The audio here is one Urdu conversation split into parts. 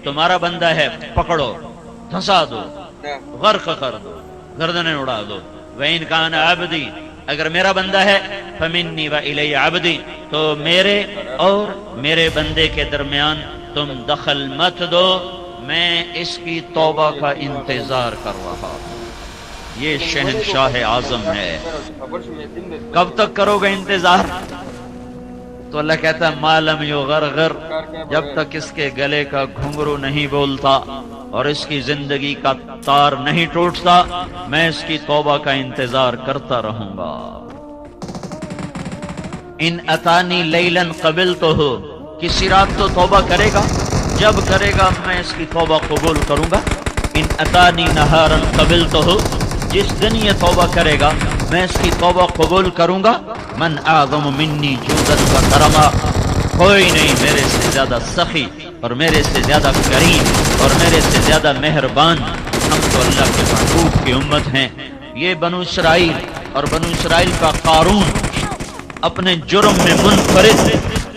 تمہارا بندہ ہے پکڑو، دھسا دو، غرق کر دو، گردنیں اڑا دو۔ وَإِنْ كَانَ عَبْدِي، اگر میرا بندہ ہے، فَمِنِّي وَإِلَيَّ عَبْدِي، تو میرے اور میرے بندے کے درمیان تم دخل مت دو، میں اس کی توبہ کا انتظار کر رہا ہوں۔ یہ شہنشاہ اعظم ہے۔ کب تک کرو گے انتظار؟ تو اللہ کہتا ہے ما لم یغرغر، جب تک اس کے گلے کا گھنگرو نہیں بولتا اور اس کی زندگی کا تار نہیں ٹوٹتا، میں اس کی توبہ کا انتظار کرتا رہوں گا۔ ان اتانی لیلا قبلتہ، کسی رات تو توبہ کرے گا، جب کرے گا میں اس کی توبہ قبول کروں گا۔ ان اتانی نہارا قبلتہ، جس دن یہ توبہ کرے گا میں اس کی توبہ قبول کروں گا۔ من اعظم منی جودا و کرما، کوئی نہیں میرے سے زیادہ سخی اور میرے سے زیادہ کریم اور میرے سے زیادہ مہربان۔ ہم تو اللہ کے محبوب کی امت ہیں۔ یہ بنو اسرائیل اور بنو اسرائیل کا قارون اپنے جرم میں منفرد،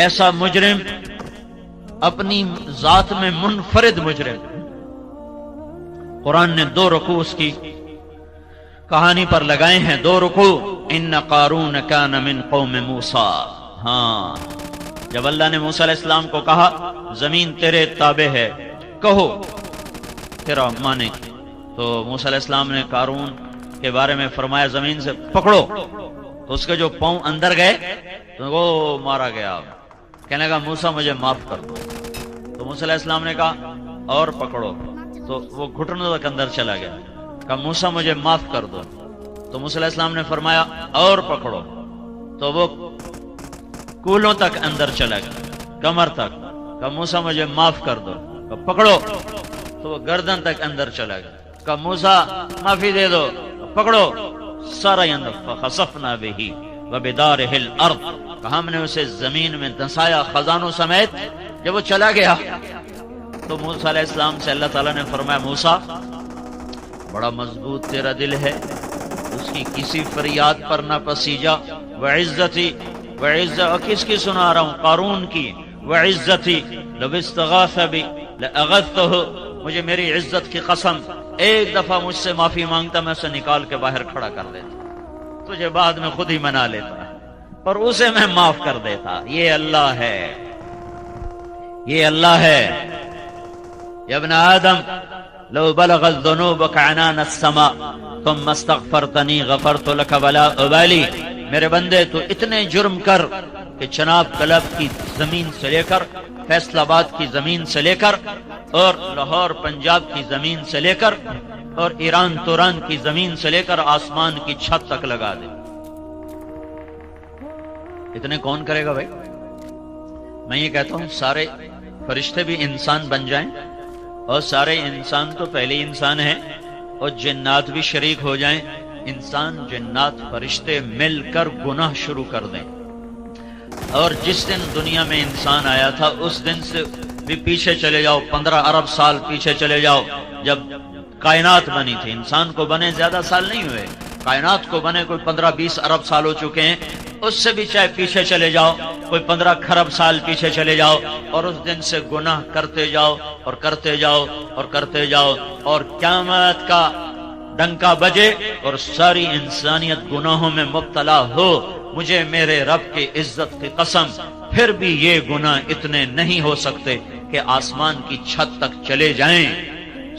ایسا مجرم اپنی ذات میں منفرد مجرم۔ قرآن نے 2 رکوع اس کی کہانی پر لگائے ہیں، 2 رکوع۔ ان قارون کان من قوم موسیٰ، ہاں جب اللہ نے موسیٰ علیہ السلام کو کہا زمین تیرے تابع ہے، کہو تیرا مانے، تو موسیٰ علیہ السلام نے قارون کے بارے میں فرمایا زمین سے پکڑو، تو اس کے جو پاؤں اندر گئے تو وہ مارا گیا۔ کہنے لگا موسیٰ مجھے معاف کر دو، تو موسیٰ علیہ السلام نے کہا اور پکڑو، تو وہ گھٹنوں تک اندر چلا گیا۔ کہا موسیٰ مجھے معاف کر دو، تو موسیٰ علیہ السلام نے فرمایا اور پکڑو، تو وہ کولوں تک اندر چلا گیا، کمر تک۔ کہا موسیٰ مجھے معاف کر دو، کہا پکڑو، تو وہ گردن تک اندر چلا گیا۔ کہا موسیٰ معافی دے دو، پکڑو، سارا اندر۔ فخسفنا بہ وبدارہ الارض، کہا ہم نے اسے زمین میں دھنسایا خزانوں سمیت۔ جب وہ چلا گیا تو موسیٰ علیہ السلام سے اللہ تعالیٰ نے فرمایا موسیٰ بڑا مضبوط تیرا دل ہے، اس کی کسی فریاد پر نہ پسیجا۔ وعزتی، اور کس کی سنا رہا ہوں؟ قارون کی۔ وعزتی لو استغاث بی لاغثتہ، مجھے میری عزت کی قسم ایک دفعہ مجھ سے معافی مانگتا میں اسے نکال کے باہر کھڑا کر دیتا، تجھے بعد میں خود ہی منا لیتا، پر اسے میں معاف کر دیتا۔ یہ اللہ ہے، یہ اللہ ہے۔ یا ابن آدم لو بلغت ذنوبک عنان السماء ثم استغفرتنی غفرت لک ولا ابالی، میرے بندے تو اتنے جرم کر کہ چناب کلب کی زمین سے لے کر فیصل آباد کی زمین سے لے کر اور لاہور پنجاب کی زمین سے لے کر اور ایران توران کی زمین سے لے کر آسمان کی چھت تک لگا دے، اتنے کون کرے گا بھائی؟ میں یہ کہتا ہوں سارے فرشتے بھی انسان بن جائیں اور سارے انسان تو پہلے انسان ہیں اور جنات بھی شریک ہو جائیں، انسان جنات فرشتے مل کر گناہ شروع کر دیں، اور جس دن دنیا میں انسان آیا تھا اس دن سے بھی پیچھے چلے جاؤ، 15 ارب سال پیچھے چلے جاؤ، جب کائنات بنی تھی۔ انسان کو بنے زیادہ سال نہیں ہوئے، کائنات کو بنے کوئی 15-20 ارب سال ہو چکے ہیں، اس سے بھی چاہے پیچھے چلے جاؤ، کوئی 15 کھرب سال پیچھے چلے جاؤ، اور اس دن سے گناہ کرتے جاؤ اور کرتے جاؤ اور کرتے جاؤ، اور قیامت کا ڈنکا بجے اور ساری انسانیت گناہوں میں مبتلا ہو، مجھے میرے رب کی عزت کی قسم پھر بھی یہ گناہ اتنے نہیں ہو سکتے کہ آسمان کی چھت تک چلے جائیں،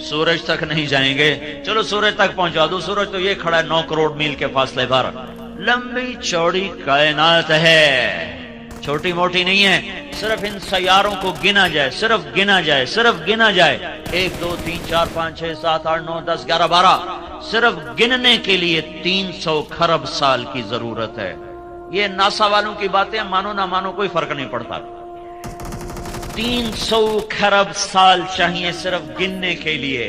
سورج تک نہیں جائیں گے۔ چلو سورج تک پہنچا دو، سورج تو یہ کھڑا ہے 9 کروڑ میل کے فاصلے پر۔ لمبی چوڑی کائنات ہے، چھوٹی موٹی نہیں ہے۔ صرف ان سیاروں کو گنا جائے، صرف گنا جائے، صرف گنا جائے، 1 2 3 4 5 6 7 8 9 10 11 12، صرف گننے کے لیے 300 کھرب سال کی ضرورت ہے۔ یہ ناسا والوں کی باتیں مانو نہ مانو کوئی فرق نہیں پڑتا، 300 کھرب سال چاہیے صرف گننے کے لیے۔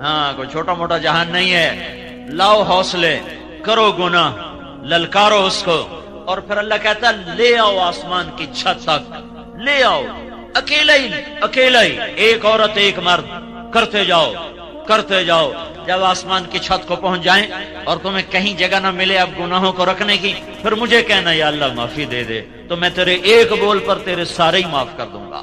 ہاں کوئی چھوٹا موٹا جہان نہیں ہے۔ لاؤ حوصلے، کرو گناہ، للکارو اس کو، اور پھر اللہ کہتا ہے لے آؤ آسمان کی چھت تک، لے آؤ، اکیلا ہی، ایک عورت ایک مرد، کرتے جاؤ کرتے جاؤ۔ جب آسمان کی چھت کو پہنچ جائیں اور تمہیں کہیں جگہ نہ ملے اب گناہوں کو رکھنے کی، پھر مجھے کہنا یا اللہ معافی دے دے، تو میں تیرے ایک بول پر تیرے سارے ہی معاف کر دوں گا۔